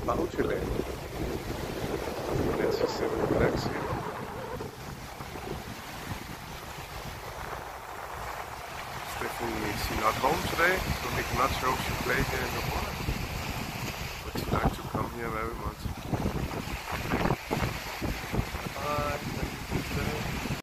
about today. Let's just have a relax here. Stephanie is not home today, so we cannot show she played here in the water. But she likes to come here very much.